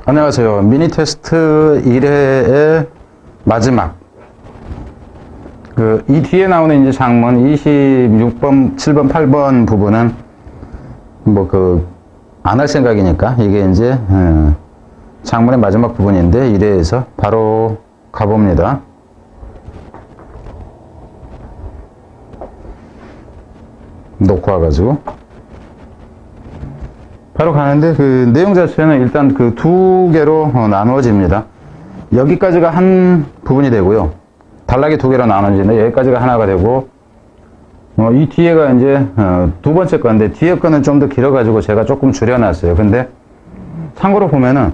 안녕하세요. 미니 테스트 1회의 마지막. 이 뒤에 나오는 이제 장문 26번, 7번, 8번 부분은 안 할 생각이니까 이게 이제 장문의 마지막 부분인데 1회에서 바로 가봅니다. 놓고 와가지고 바로 가는데 그 내용 자체는 일단 그 두 개로 나누어집니다. 여기까지가 한 부분이 되고요. 단락이 두 개로 나눠지는데 여기까지가 하나가 되고 이 뒤에가 이제 두 번째 건데 뒤에 거는 좀 더 길어가지고 제가 조금 줄여놨어요. 근데 참고로 보면은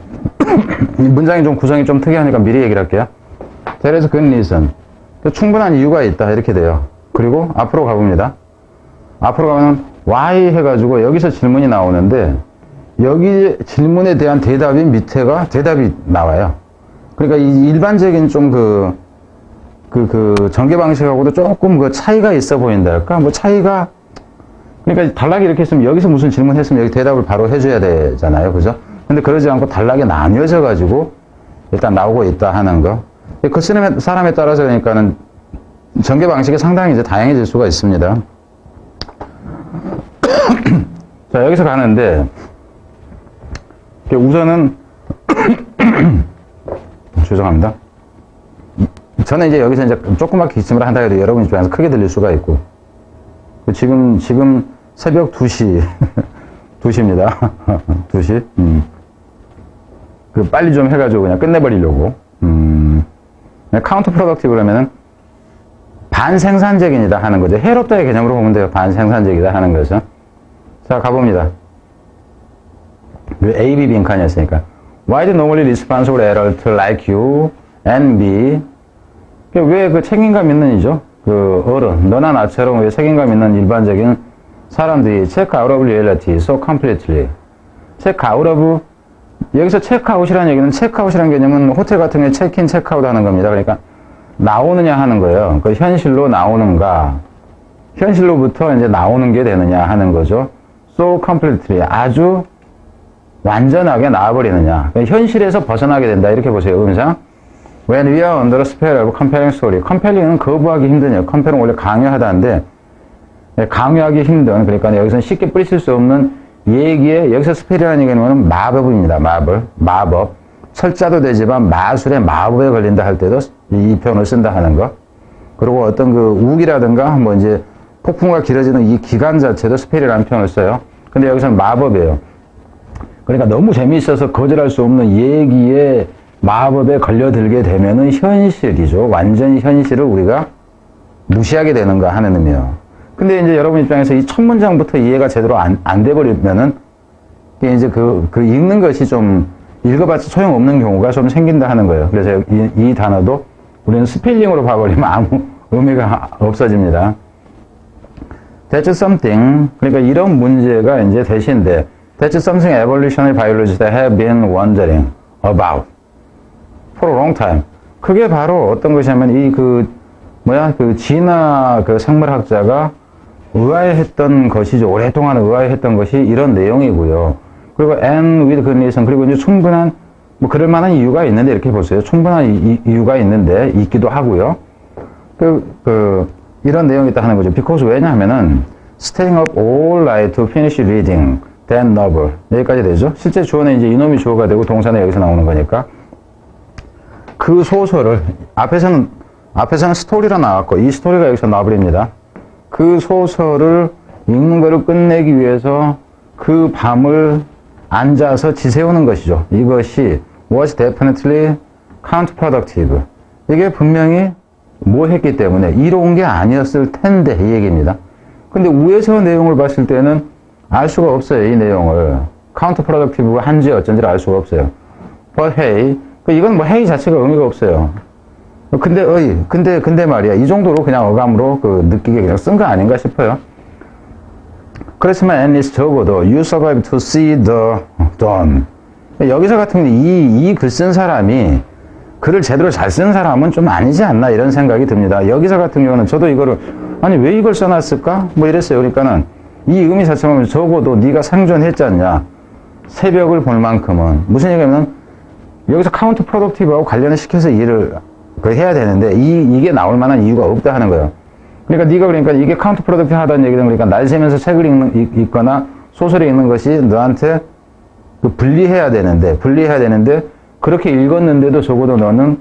문장이 좀 구성이 좀 특이하니까 미리 얘기를 할게요. There is good reason. 충분한 이유가 있다 이렇게 돼요. 그리고 앞으로 가봅니다. 앞으로 가면 why 해가지고 여기서 질문이 나오는데 여기 질문에 대한 대답이 밑에가 대답이 나와요. 그러니까 이 일반적인 좀 전개 방식하고도 조금 차이가 있어 보인다 할까? 차이가, 그러니까 단락이 이렇게 있으면 여기서 무슨 질문 했으면 여기 대답을 바로 해줘야 되잖아요. 그죠? 근데 그러지 않고 단락이 나뉘어져 가지고 일단 나오고 있다 하는 거. 그 쓰는 사람에 따라서 그러니까는 전개 방식이 상당히 이제 다양해질 수가 있습니다. 자, 여기서 가는데, 우선은, 죄송합니다. 저는 이제 여기서 이제 조그맣게 기침을 한다 해도 여러분 입장에서 크게 들릴 수가 있고, 지금 새벽 2시, 2시입니다. 2시. 빨리 좀 해가지고 그냥 끝내버리려고. 카운터 프로덕티브 그러면은, 반생산적이다 하는 거죠. 해롭다의 개념으로 보면 돼요. 반생산적이다 하는 것은. 자, 가봅니다. A, B 빈칸이었으니까. Why do normally responsible adult like you and me? 왜 책임감 있는 이죠? 어른, 너나 나처럼 왜 책임감 있는 일반적인 사람들이 check out of reality so completely. check out of, 여기서 check out이라는 얘기는 check out이라는 개념은 호텔 같은 경우에 체크인, 체크아웃 하는 겁니다. 그러니까 나오느냐 하는 거예요. 현실로 나오는가, 현실로부터 이제 나오는 게 되느냐 하는 거죠. So completely, 아주 완전하게 나와버리느냐. 현실에서 벗어나게 된다. 이렇게 보세요. 음상. When we are under the spell of compelling story. compelling은 거부하기 힘드네요. compell은 원래 강요하다는데, 강요하기 힘든, 그러니까 여기서는 쉽게 뿌리칠 수 없는 얘기에, 여기서 스펠이라는 얘기는 마법입니다. 마법. 철자도 되지만 마술의 마법에 걸린다 할 때도 이 표현을 쓴다 하는 거. 그리고 어떤 우기라든가 이제 폭풍과 길어지는 이 기간 자체도 스펠이라는 표현을 써요. 근데 여기서는 마법이에요. 그러니까 너무 재미있어서 거절할 수 없는 얘기에 마법에 걸려들게 되면은 현실이죠. 완전히 현실을 우리가 무시하게 되는가 하는 의미예요. 근데 이제 여러분 입장에서 이 첫 문장부터 이해가 제대로 안 돼버리면은 이제 읽는 것이 좀 읽어봤자 소용없는 경우가 좀 생긴다 하는 거예요. 그래서 이 단어도 우리는 스펠링으로 봐버리면 아무 의미가 없어집니다. That's something. 그러니까 이런 문제가 이제 대신데, That's something evolutionary biologists have been wondering about for a long time. 그게 바로 어떤 것이냐면, 진화 생물학자가 의아해했던 것이죠. 오랫동안 의아해했던 것이 이런 내용이고요. 그리고 and with good reason. 그리고 이제 충분한, 그럴 만한 이유가 있는데, 이렇게 보세요. 충분한 이유가 있는데, 있기도 하고요. 이런 내용이 있다 하는 거죠. because 왜냐하면은, staying up all night to finish reading that novel. 여기까지 되죠. 실제 주어는 이제 이놈이 주어가 되고, 동사는 여기서 나오는 거니까. 그 소설을, 앞에서는 스토리로 나왔고, 이 스토리가 여기서 나와버립니다. 그 소설을 읽는 거를 끝내기 위해서 그 밤을 앉아서 지새우는 것이죠. 이것이 was definitely counterproductive. 이게 분명히 뭐 했기 때문에 이로운 게 아니었을 텐데 이 얘기입니다. 근데 위에서 내용을 봤을 때는 알 수가 없어요. 이 내용을. counterproductive가 한지 어쩐지를 알 수가 없어요. But hey, 이건 hey 자체가 의미가 없어요. 근데 말이야. 이 정도로 그냥 어감으로 느끼게 그냥 쓴 거 아닌가 싶어요. 그렇지만 at least 적어도 you survived to see the dawn. 여기서 같은 경우 이 글 쓴 사람이 글을 제대로 잘 쓴 사람은 좀 아니지 않나 이런 생각이 듭니다. 여기서 같은 경우는 저도 이거를 아니 왜 이걸 써놨을까? 이랬어요. 그러니까는 이 의미 자체가 적어도 네가 생존했지 않냐. 새벽을 볼 만큼은 무슨 얘기냐면 여기서 카운터 프로덕티브하고 관련을 시켜서 일을 해야 되는데 이게 나올 만한 이유가 없다 하는 거예요. 그러니까 이게 카운터 프로덕티브 하다는 얘기는 그러니까 날 새면서 책을 읽거나 소설을 읽는 것이 너한테 분리해야 되는데 그렇게 읽었는데도 적어도 너는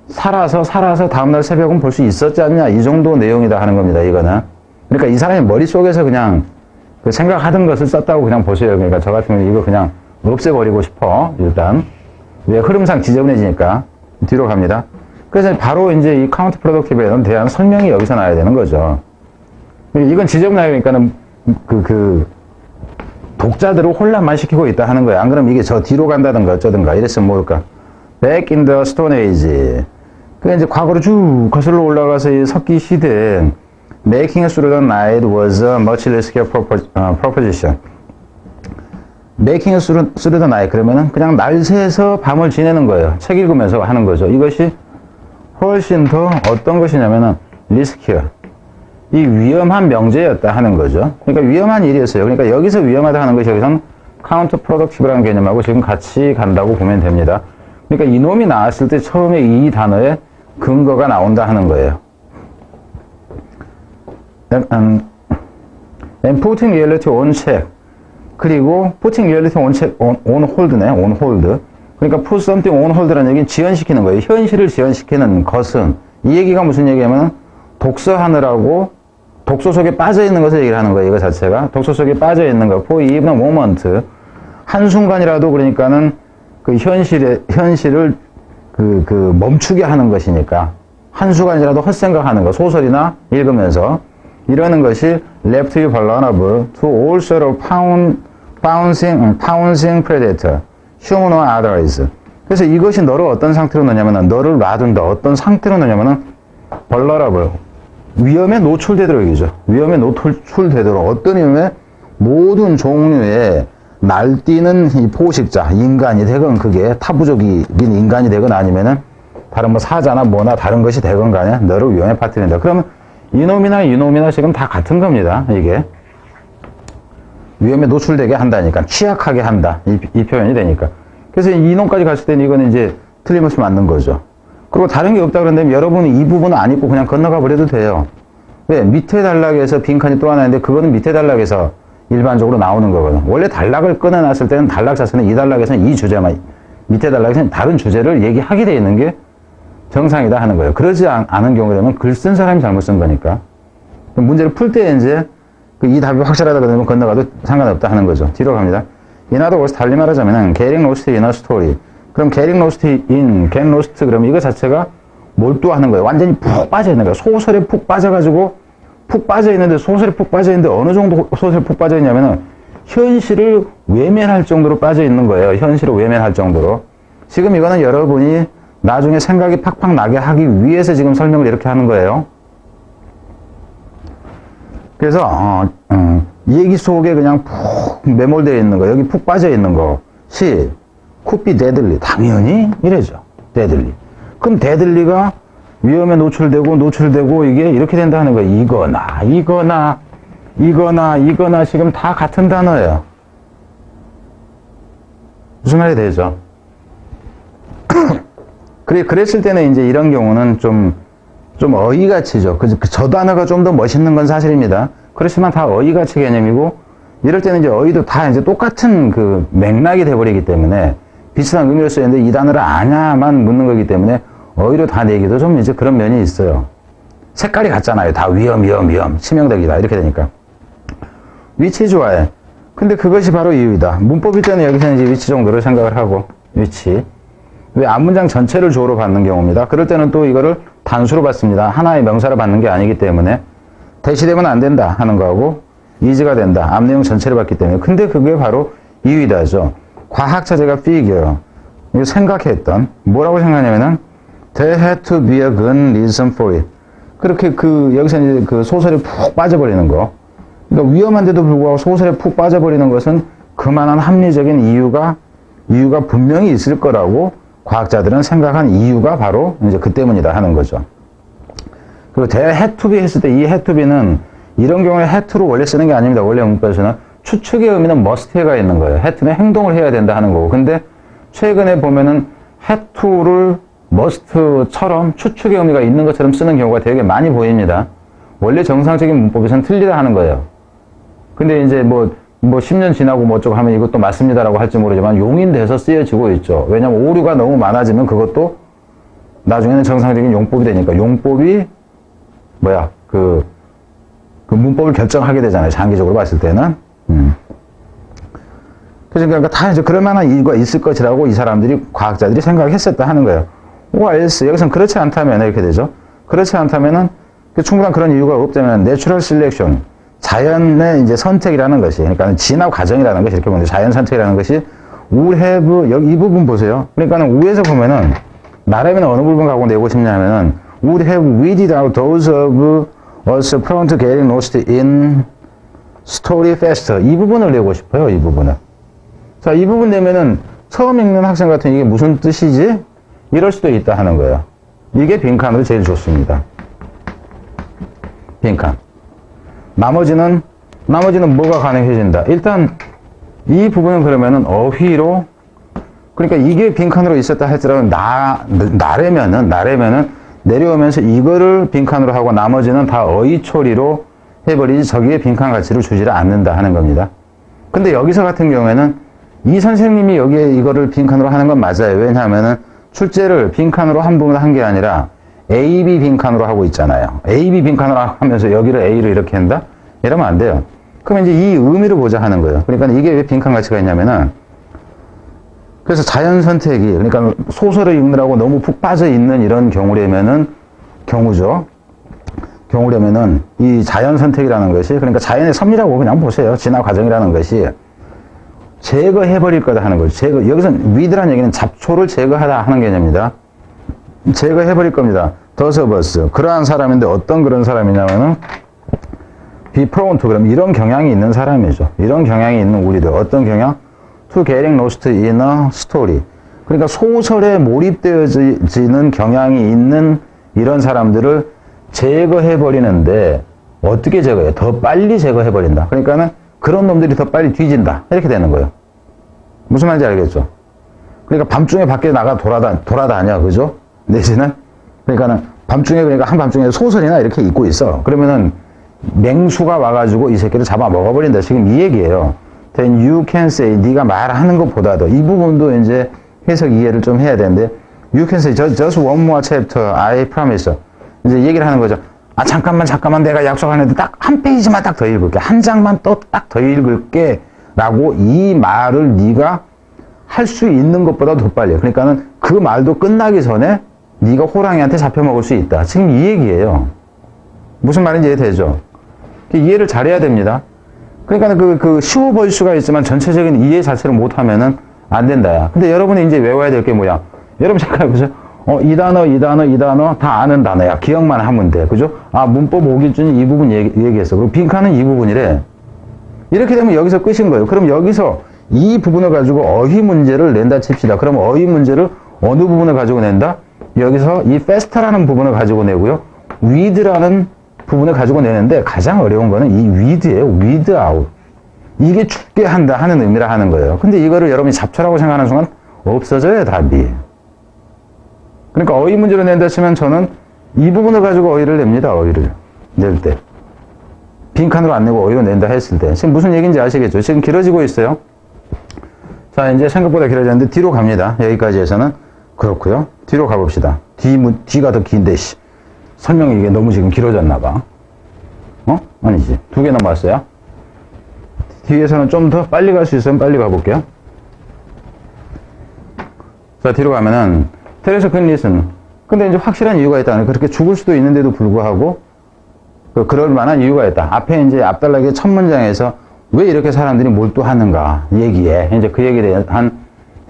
살아서 다음날 새벽은 볼 수 있었지 않냐, 이 정도 내용이다 하는 겁니다. 이거는. 그러니까 이 사람이 머릿속에서 그냥 그 생각하던 것을 썼다고 그냥 보세요. 그러니까 저 같은 경우는 이거 그냥 없애버리고 싶어. 일단 왜 흐름상 지저분해지니까 뒤로 갑니다. 그래서 바로 이제 이 카운트 프로덕티브에 대한 설명이 여기서 나와야 되는 거죠. 이건 지저분하니까는 독자들을 혼란만 시키고 있다 하는 거예요. 안 그러면 이게 저 뒤로 간다든가 어쩌든가 이랬으면 모를까. Back in the Stone Age. 그게 이제 과거로 쭉 거슬러 올라가서 이 석기 시대에 Making it through the night was a much riskier proposition. Making it through the night 그러면은 그냥 날 새서 밤을 지내는 거예요. 책 읽으면서 하는 거죠. 이것이 훨씬 더 어떤 것이냐면은 riskier. 이 위험한 명제였다 하는 거죠. 그러니까 위험한 일이었어요. 그러니까 여기서 위험하다 하는 것이 여기서는 카운터 프로덕티브라는 개념하고 지금 같이 간다고 보면 됩니다. 그러니까 이놈이 나왔을 때 처음에 이 단어에 근거가 나온다 하는 거예요. And putting reality on check. 그리고 putting reality on check, on hold네, on hold. 그러니까 put something on hold라는 얘기는 지연시키는 거예요. 현실을 지연시키는 것은, 이 얘기가 무슨 얘기냐면 독서하느라고 독서 속에 빠져 있는 것을 얘기를 하는 거예요. 이거 자체가 독서 속에 빠져 있는 거. For even a moment. 한 순간이라도 그러니까는 그 현실을 멈추게 하는 것이니까 한 순간이라도 헛생각하는 거. 소설이나 읽으면서 이러는 것이 left you vulnerable to all sort of pouncing predator, human or otherwise. 그래서 이것이 너를 어떤 상태로 넣냐면은 너를 놔둔다. 어떤 상태로 넣냐면은 vulnerable. 위험에 노출되도록 얘기죠. 위험에 노출되도록 어떤 의미에 모든 종류의 날뛰는 이 포식자, 인간이 되건 그게 타부족인 인간이 되건 아니면은 다른 뭐 사자나 뭐나 다른 것이 되건 간에 너를 위험에 빠뜨린다. 그러면 이놈이나 지금 다 같은 겁니다. 이게 위험에 노출되게 한다니까, 취약하게 한다. 이 표현이 되니까. 그래서 이놈까지 갔을 때는 이거는 이제 틀림없이 맞는 거죠. 그리고 다른 게 없다 그런다면 여러분이 이 부분은 안 읽고 그냥 건너가 버려도 돼요. 왜? 밑에 단락에서 빈칸이 또 하나 있는데 그거는 밑에 단락에서 일반적으로 나오는 거거든. 원래 단락을 꺼내놨을 때는 단락 자체는 이 단락에서는 이 주제만, 밑에 단락에서는 다른 주제를 얘기하게 돼 있는 게 정상이다 하는 거예요. 그러지 않은 경우라면 글 쓴 사람이 잘못 쓴 거니까. 문제를 풀 때 이제 이 답이 확실하다 그러면 건너가도 상관없다 하는 거죠. 뒤로 갑니다. In other words, 달리 말하자면 getting lost in a story. 그럼 getting lost in, get lost 그러면 이거 자체가 몰두하는 거예요. 완전히 푹 빠져 있는 거예요. 소설에 푹 빠져가지고 푹 빠져 있는데, 소설에 푹 빠져 있는데 어느 정도 소설에 푹 빠져 있냐면은 현실을 외면할 정도로 빠져 있는 거예요. 현실을 외면할 정도로. 지금 이거는 여러분이 나중에 생각이 팍팍 나게 하기 위해서 지금 설명을 이렇게 하는 거예요. 그래서 얘기 속에 그냥 푹 매몰되어 있는 거, 여기 푹 빠져 있는 것이 could be deadly. 당연히 이래죠. deadly. 그럼 deadly가 위험에 노출되고 이게 이렇게 된다는 거예요. 이거나 지금 다 같은 단어예요. 무슨 말이 되죠? 그랬을 때는 이제 이런 경우는 좀 어휘가치죠. 저 단어가 좀 더 멋있는 건 사실입니다. 그렇지만 다 어휘가치 개념이고, 이럴 때는 이제 어휘도 다 이제 똑같은 그 맥락이 돼버리기 때문에 비슷한 의미로 쓰였는데 이 단어를 아냐만 묻는 거기 때문에 어휘로 다 내기도 좀 이제 그런 면이 있어요. 색깔이 같잖아요. 다 위험, 치명적이다. 이렇게 되니까. 위치 좋아해. 근데 그것이 바로 이유이다. 문법일 때는 여기서는 이제 위치 정도를 생각을 하고, 위치. 왜 앞문장 전체를 주어로 받는 경우입니다. 그럴 때는 또 이거를 단수로 받습니다. 하나의 명사로 받는 게 아니기 때문에 대시되면 안 된다 하는 거하고 이지가 된다. 앞 내용 전체를 받기 때문에. 근데 그게 바로 이유이다죠. 과학자재가 figure. 이거 생각했던. 뭐라고 생각하냐면은 There had to be a good reason for it. 그렇게 여기서 이제 그 소설에 푹 빠져버리는 거. 그러니까 위험한데도 불구하고 소설에 푹 빠져버리는 것은 그만한 합리적인 이유가 분명히 있을 거라고 과학자들은 생각한 이유가 바로 이제 그 때문이다 하는 거죠. 그리고 there had to be 했을 때 이 had to be는 이런 경우에 had to로 원래 쓰는 게 아닙니다. 원래 문법에서는 추측의 의미는 must가 있는 거예요. had to는 행동을 해야 된다 하는 거고. 근데 최근에 보면은 had to를 must처럼 추측의 의미가 있는 것처럼 쓰는 경우가 되게 많이 보입니다. 원래 정상적인 문법에서는 틀리다 하는 거예요. 근데 이제 뭐 10년 지나고 뭐 어쩌고 하면 이것도 맞습니다라고 할지 모르지만 용인돼서 쓰여지고 있죠. 왜냐면 오류가 너무 많아지면 그것도 나중에는 정상적인 용법이 되니까 용법이 그 문법을 결정하게 되잖아요. 장기적으로 봤을 때는. 그러니까 다 이제 그럴 만한 이유가 있을 것이라고 이 사람들이, 과학자들이 생각했었다 하는 거예요. or else, 여기서는 그렇지 않다면 이렇게 되죠. 그렇지 않다면은 충분한 그런 이유가 없다면 natural selection, 자연의 이제 선택이라는 것이, 그러니까 진화 과정이라는 것이, 이렇게 보면 자연 선택이라는 것이 would have, 여기 이 부분 보세요. 그러니까는 위에서 보면은 나라면 어느 부분 갖고 내고 싶냐면은 would have weeded out those of us prone to getting lost in story faster. 이 부분을 내고 싶어요. 이 부분을. 자, 이 부분 내면은 처음 읽는 학생 같은 이게 무슨 뜻이지? 이럴 수도 있다 하는 거예요. 이게 빈칸으로 제일 좋습니다. 빈칸. 나머지는 뭐가 가능해진다? 일단 이 부분은 그러면은 어휘로, 그러니까 이게 빈칸으로 있었다 할지라도 나래면은 내려오면서 이거를 빈칸으로 하고 나머지는 다 어휘 처리로 해버리지 저기에 빈칸 가치를 주지를 않는다 하는 겁니다. 근데 여기서 같은 경우에는 이 선생님이 여기에 이거를 빈칸으로 하는 건 맞아요. 왜냐하면은 출제를 빈칸으로 한 부분 한 게 아니라 A, B 빈칸으로 하고 있잖아요. A, B 빈칸으로 하면서 여기를 A로 이렇게 한다? 이러면 안 돼요. 그럼 이제 이 의미를 보자 하는 거예요. 그러니까 이게 왜 빈칸 가치가 있냐면은, 그래서 자연 선택이, 그러니까 소설을 읽느라고 너무 푹 빠져 있는 이런 경우라면은 이 자연 선택이라는 것이, 그러니까 자연의 섭리라고 그냥 보세요. 진화 과정이라는 것이 제거해버릴 거다 하는 거죠. 여기서는 위드라는 얘기는 잡초를 제거하다 하는 개념입니다. 제거해버릴 겁니다. those of us. 그러한 사람인데 어떤 그런 사람이냐면은 be prone to, 그럼 이런 경향이 있는 사람이죠. 이런 경향이 있는 우리들. 어떤 경향? to getting lost in a story. 그러니까 소설에 몰입되어지는 경향이 있는 이런 사람들을 제거해버리는데 어떻게 제거해? 더 빨리 제거해버린다. 그러니까는 그런 놈들이 더 빨리 뒤진다. 이렇게 되는 거예요. 무슨 말인지 알겠죠? 그러니까 밤중에 밖에 나가 돌아다녀. 그죠? 내지는, 그러니까는 밤중에, 그러니까 한밤중에 소설이나 이렇게 읽고 있어. 그러면은 맹수가 와가지고 이 새끼를 잡아 먹어버린다. 지금 이 얘기예요. Then you can say, 네가 말하는 것보다도 이 부분도 이제 해석 이해를 좀 해야 되는데, you can say just one more chapter, I promise. 이제 얘기를 하는 거죠. 아, 잠깐만, 내가 약속하는데 딱 한 페이지만 딱 더 읽을게. 한 장만 또 딱 더 읽을게. 라고 이 말을 네가 할 수 있는 것보다 더 빨리. 그러니까는 그 말도 끝나기 전에 네가 호랑이한테 잡혀먹을 수 있다. 지금 이 얘기예요. 무슨 말인지 이해되죠? 이해를 잘해야 됩니다. 그러니까 쉬워 보일 수가 있지만 전체적인 이해 자체를 못하면은 안 된다. 근데 여러분이 이제 외워야 될 게 뭐야? 여러분 잠깐 보세요. 이 단어 다 아는 단어야. 기억만 하면 돼. 그죠? 아, 문법 오기준이 이 부분 얘기했어. 그리고 빈칸은 이 부분이래. 이렇게 되면 여기서 끝인 거예요. 그럼 여기서 이 부분을 가지고 어휘 문제를 낸다 칩시다. 그럼 어휘 문제를 어느 부분을 가지고 낸다? 여기서 이 faster라는 부분을 가지고 내고요. with라는 부분을 가지고 내는데 가장 어려운 거는 이 with예요. with out. 이게 죽게 한다 하는 의미라 하는 거예요. 근데 이거를 여러분이 잡초라고 생각하는 순간 없어져요, 답이. 그러니까 어휘 문제를 낸다 치면 저는 이 부분을 가지고 어휘를 냅니다. 어휘를 낼 때. 빈칸으로 안 내고 어휘로 낸다 했을 때. 지금 무슨 얘기인지 아시겠죠? 지금 길어지고 있어요. 자, 이제 생각보다 길어졌는데 뒤로 갑니다. 여기까지 해서는. 그렇고요. 뒤로 가봅시다. 뒤가 더 긴데, 설명이 이게 너무 지금 길어졌나 봐. 아니지. 2개 넘어왔어요. 뒤에서는 좀 더 빨리 갈 수 있으면 빨리 가볼게요. 자, 뒤로 가면은 테레사 퀸리슨. 근데 이제 확실한 이유가 있다. 그렇게 죽을 수도 있는데도 불구하고 그럴 만한 이유가 있다. 앞에 이제 앞달라기 첫 문장에서 왜 이렇게 사람들이 몰두하는가 얘기에 이제 그 얘기에 대한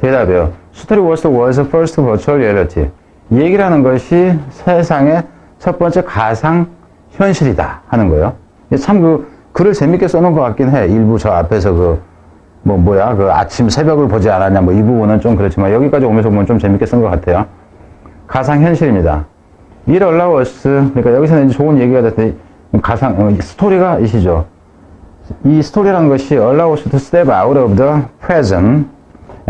대답이에요. Story was the first virtual reality. 이 얘기라는 것이 세상의 첫 번째 가상 현실이다 하는 거예요. 참 글을 재밌게 써놓은 것 같긴 해. 일부 저 앞에서 아침 새벽을 보지 않았냐 이 부분은 좀 그렇지만 여기까지 오면서 보면 좀 재밌게 쓴 것 같아요. 가상 현실입니다. It allows, 그러니까 여기서는 이제 좋은 얘기가 됐더니 스토리가 이시죠. 이 스토리라는 것이 allows to step out of the present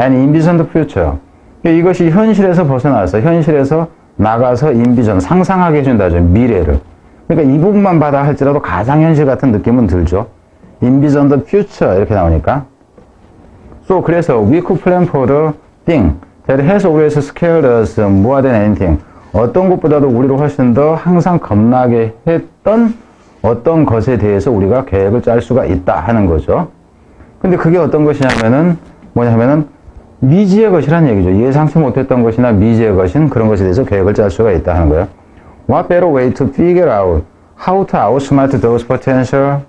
and envision the future. 이것이 현실에서 벗어나서 현실에서 나가서 인비전 상상하게 해준다죠. 미래를. 그러니까 이 부분만 받아 할지라도 가상현실 같은 느낌은 들죠. 인비전 the future 이렇게 나오니까. So 그래서 we could plan for the thing that has always scared us more than anything. 어떤 것보다도 우리를 훨씬 더 항상 겁나게 했던 어떤 것에 대해서 우리가 계획을 짤 수가 있다 하는 거죠. 근데 그게 어떤 것이냐면은 뭐냐면은 미지의 것이란 얘기죠. 예상치 못했던 것이나 미지의 것인 그런 것에 대해서 계획을 짤 수가 있다 하는 거예요. What better way to figure out how to outsmart those potential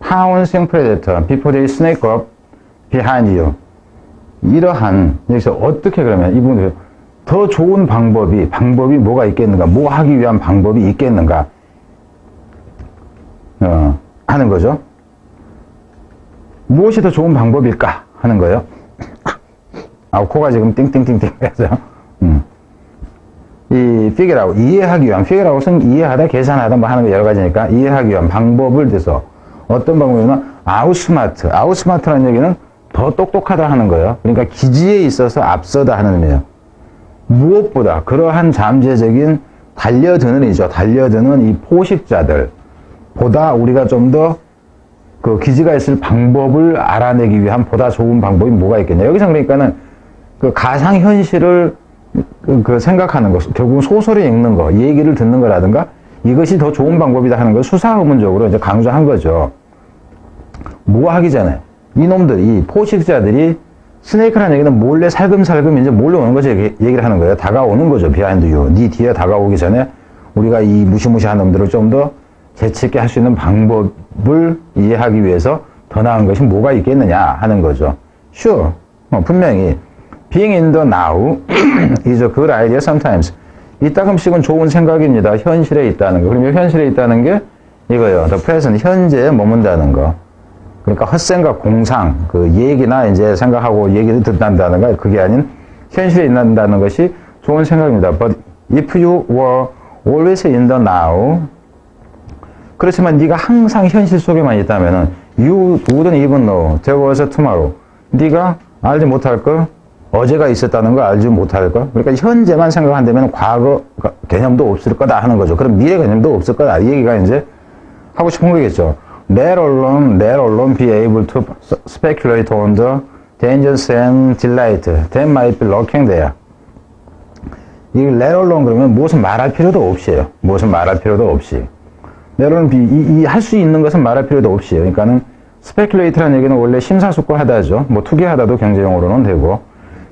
pouncing predator before they sneak up behind you. 이러한 여기서 어떻게 그러면 이분들 더 좋은 방법이 뭐가 있겠는가? 뭐 하기 위한 방법이 있겠는가? 하는 거죠. 무엇이 더 좋은 방법일까? 하는 거예요. 코가 지금 띵띵띵띵 해서요. 이 figure out, 이해하기 위한, figure out은 이해하다, 계산하다 뭐 하는 거 여러 가지니까 이해하기 위한 방법을 대서 어떤 방법이냐면 outsmart라는 얘기는 더 똑똑하다 하는 거예요. 그러니까 기지에 있어서 앞서다 하는 의미예요. 무엇보다 그러한 잠재적인 달려드는 이 포식자들 보다 우리가 좀 더 그 기지가 있을 방법을 알아내기 위한 보다 좋은 방법이 뭐가 있겠냐. 여기서 그러니까는 그 가상현실을 그 생각하는 것, 결국은 소설을 읽는 거, 얘기를 듣는 거라든가 이것이 더 좋은 방법이다 하는 걸 수사 의문적으로 이제 강조한 거죠. 뭐 하기 전에 이 포식자들이 스네이크라는 얘기는 몰래 살금살금 이제 몰래 오는 거죠. 얘기를 하는 거예요. 다가오는 거죠. 비하인드 유. 네 뒤에 다가오기 전에 우리가 이 무시무시한 놈들을 좀 더 재치있게 할 수 있는 방법을 이해하기 위해서 더 나은 것이 뭐가 있겠느냐 하는 거죠. Sure. 분명히 being in the now is a good idea sometimes. 이따금씩은 좋은 생각입니다. 현실에 있다는 거. 그러면 현실에 있다는 게 이거예요. The present, 현재에 머문다는 거. 그러니까 헛생각, 공상, 그 얘기나 이제 생각하고 얘기를 듣는다는 거, 그게 아닌 현실에 있는다는 것이 좋은 생각입니다. But if you were always in the now, 그렇지만 네가 항상 현실 속에만 있다면은 you wouldn't even know there was a tomorrow. 네가 알지 못할 거, 어제가 있었다는 거 알지 못할 거. 그러니까 현재만 생각한다면 과거 개념도 없을 거다 하는 거죠. 그럼 미래 개념도 없을 거다. 이 얘기가 이제 하고 싶은 거겠죠. Let alone be able to speculate on the dangers and delight that might be lurking there. 이 let alone 그러면 무엇은 말할 필요도 없이요. 무엇은 말할 필요도 없이. let alone 할 수 있는 것은 말할 필요도 없이. 그러니까는 speculate라는 얘기는 원래 심사숙고하다죠. 뭐 투기하다도 경제용어로는 되고.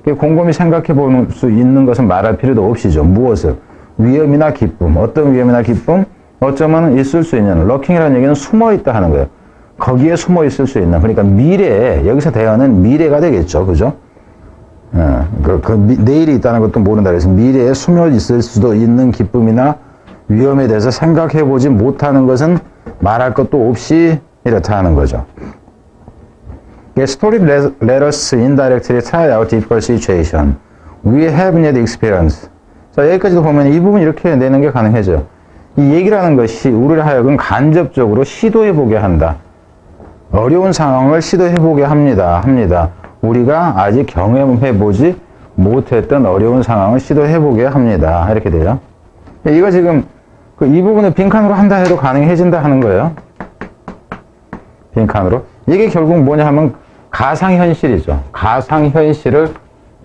곰곰이 생각해 볼 수 있는 것은 말할 필요도 없이죠. 무엇을? 위험이나 기쁨. 어떤 위험이나 기쁨? 어쩌면 있을 수 있는, 러킹이라는 얘기는 숨어 있다 하는 거예요. 거기에 숨어 있을 수 있는, 그러니까 미래에, 여기서 대화는 미래가 되겠죠. 그죠? 내일이 있다는 것도 모른다. 그래서 미래에 숨어 있을 수도 있는 기쁨이나 위험에 대해서 생각해 보지 못하는 것은 말할 것도 없이 이렇다 하는 거죠. Story let us indirectly try out difficult situation. We have not experienced. 자, 여기까지도 보면 이 부분 이렇게 내는 게 가능해져요. 이 얘기라는 것이 우리를 하여금 간접적으로 시도해보게 한다. 어려운 상황을 시도해보게 합니다. 우리가 아직 경험해보지 못했던 어려운 상황을 시도해보게 합니다. 이렇게 돼요. 이거 지금 이 부분을 빈칸으로 한다 해도 가능해진다 하는 거예요. 빈칸으로. 이게 결국 뭐냐 하면 가상현실이죠. 가상현실을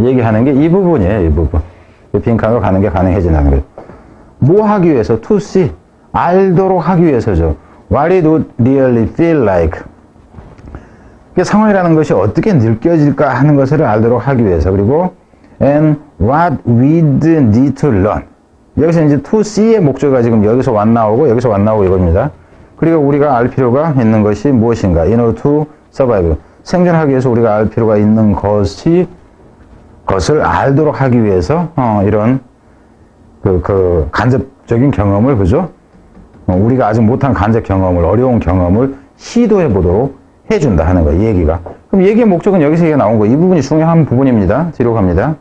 얘기하는 게 이 부분이에요. 이 부분. 빈칸으로 가는 게 가능해진다는 거예요. 뭐 하기 위해서? To see. 알도록 하기 위해서죠. What it would really feel like. 상황이라는 것이 어떻게 느껴질까 하는 것을 알도록 하기 위해서. 그리고 and what we'd need to learn. 여기서 이제 to see의 목적어가 지금 여기서 나오고 이겁니다. 그리고 우리가 알 필요가 있는 것이 무엇인가? In order to survive. 생존하기 위해서 우리가 알 필요가 있는 것을 알도록 하기 위해서 이런 간접적인 경험을, 그죠? 우리가 아직 못한 간접 경험을, 어려운 경험을 시도해 보도록 해준다 하는 거예요, 얘기가. 그럼 얘기의 목적은 여기서 얘기가 나온 거예요. 이 부분이 중요한 부분입니다. 뒤로 갑니다.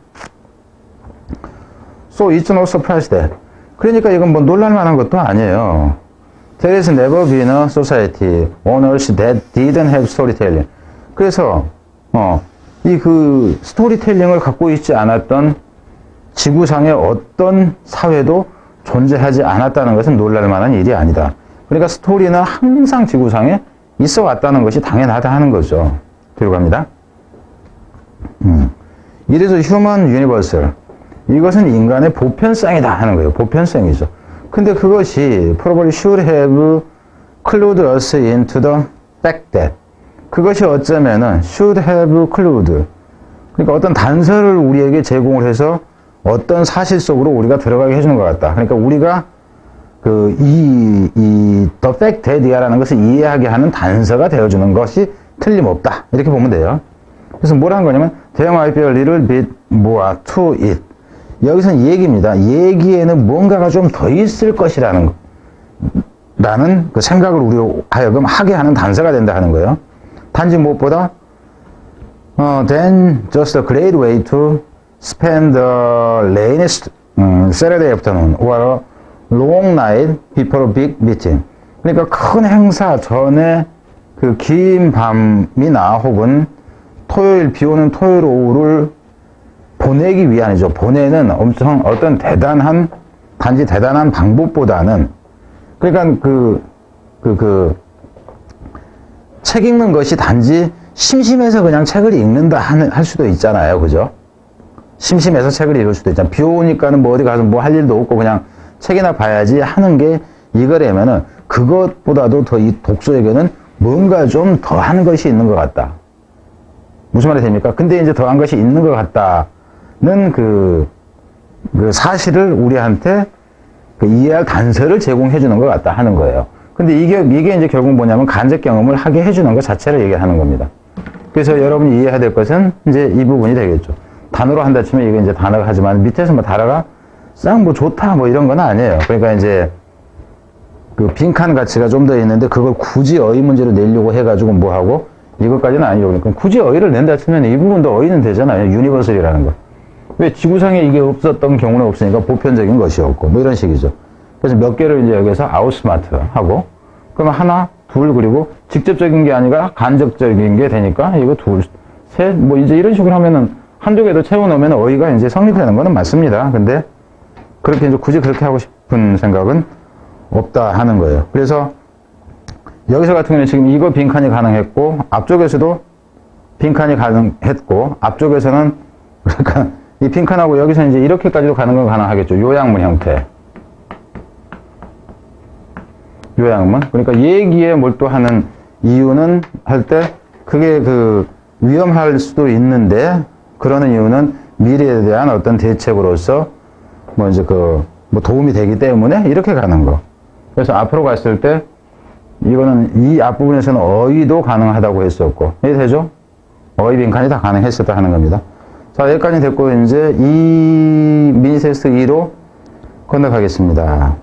So it's no surprise that. 그러니까 이건 뭐 놀랄만한 것도 아니에요. There has never been a society on earth that didn't have storytelling. 그래서 이 그 스토리텔링을 갖고 있지 않았던 지구상의 어떤 사회도 존재하지 않았다는 것은 놀랄 만한 일이 아니다. 그러니까 스토리는 항상 지구상에 있어 왔다는 것이 당연하다 하는 거죠. 뒤로 갑니다. 이래서 휴먼 유니버설, 이것은 인간의 보편성이다 하는 거예요. 보편성이죠. 근데 그것이 probably should have clued us into the fact that, 그것이 어쩌면은 should have clued, 그러니까 어떤 단서를 우리에게 제공을 해서 어떤 사실 속으로 우리가 들어가게 해주는 것 같다. 그러니까 우리가 the fact that이라는 것을 이해하게 하는 단서가 되어주는 것이 틀림없다. 이렇게 보면 돼요. 그래서 뭐라는 거냐면 there might be a little bit more to it. 여기서는 얘기입니다. 얘기에는 뭔가가 좀 더 있을 것이라는 라는 그 생각을 우리 하여금 하게 하는 단서가 된다 하는 거예요. 단지 무엇보다 then just a great way to spend the rainy Saturday afternoon or a long night before a big meeting. 그러니까 큰 행사 전에 그 긴 밤이나 혹은 토요일, 비 오는 토요일 오후를 보내기 위함이죠. 보내는 엄청 어떤 단지 대단한 방법보다는, 그러니까 책 읽는 것이 단지 심심해서 그냥 책을 읽는다 할 수도 있잖아요. 그죠? 심심해서 책을 읽을 수도 있잖아요. 비 오니까는 뭐 어디 가서 뭐 할 일도 없고 그냥 책이나 봐야지 하는 게 이거라면은 그것보다도 더 이 독서에게는 뭔가 좀 더한 것이 있는 것 같다. 무슨 말이 됩니까? 근데 이제 더한 것이 있는 것 같다는 그 사실을 우리한테 이해할 단서를 제공해 주는 것 같다 하는 거예요. 근데 이게 이제 결국 뭐냐면 간접 경험을 하게 해주는 것 자체를 얘기하는 겁니다. 그래서 여러분이 이해해야 될 것은 이제 이 부분이 되겠죠. 단어로 한다 치면 이게 이제 단어가 하지만 밑에서 뭐 단어가 싹 뭐 좋다 뭐 이런 건 아니에요. 그러니까 이제 그 빈칸 가치가 좀 더 있는데 그걸 굳이 어휘 문제로 내려고 해가지고 뭐 하고 이것까지는 아니고, 그러니까 굳이 어휘를 낸다 치면 이 부분도 어휘는 되잖아요. 유니버설이라는 거. 왜 지구상에 이게 없었던 경우는 없으니까 보편적인 것이었고 뭐 이런 식이죠. 그래서 몇 개를 이제 여기서 아웃스마트 하고, 그러면 하나, 둘, 그리고 직접적인 게 아니라 간접적인 게 되니까 이거 둘, 셋, 뭐 이제 이런 식으로 하면은 한두 개도 채워 넣으면 어휘가 이제 성립되는 거는 맞습니다. 근데 그렇게 이제 굳이 그렇게 하고 싶은 생각은 없다 하는 거예요. 그래서 여기서 같은 경우는 지금 이거 빈칸이 가능했고, 앞쪽에서도 빈칸이 가능했고, 앞쪽에서는 그러니까 이 빈칸하고 여기서 이제 이렇게까지도 가는 건 가능하겠죠. 요약문 형태. 요약문. 그러니까 얘기에 몰두하는 이유는 할 때 그게 위험할 수도 있는데, 그러는 이유는 미래에 대한 어떤 대책으로서 뭐 이제 뭐 도움이 되기 때문에 이렇게 가는 거. 그래서 앞으로 갔을 때 이거는 이 앞부분에서는 어휘도 가능하다고 했었고, 이해되죠? 어휘 빈칸이 다 가능했었다 하는 겁니다. 자, 여기까지 됐고 이제 이 미니 테스트 2로 건너가겠습니다.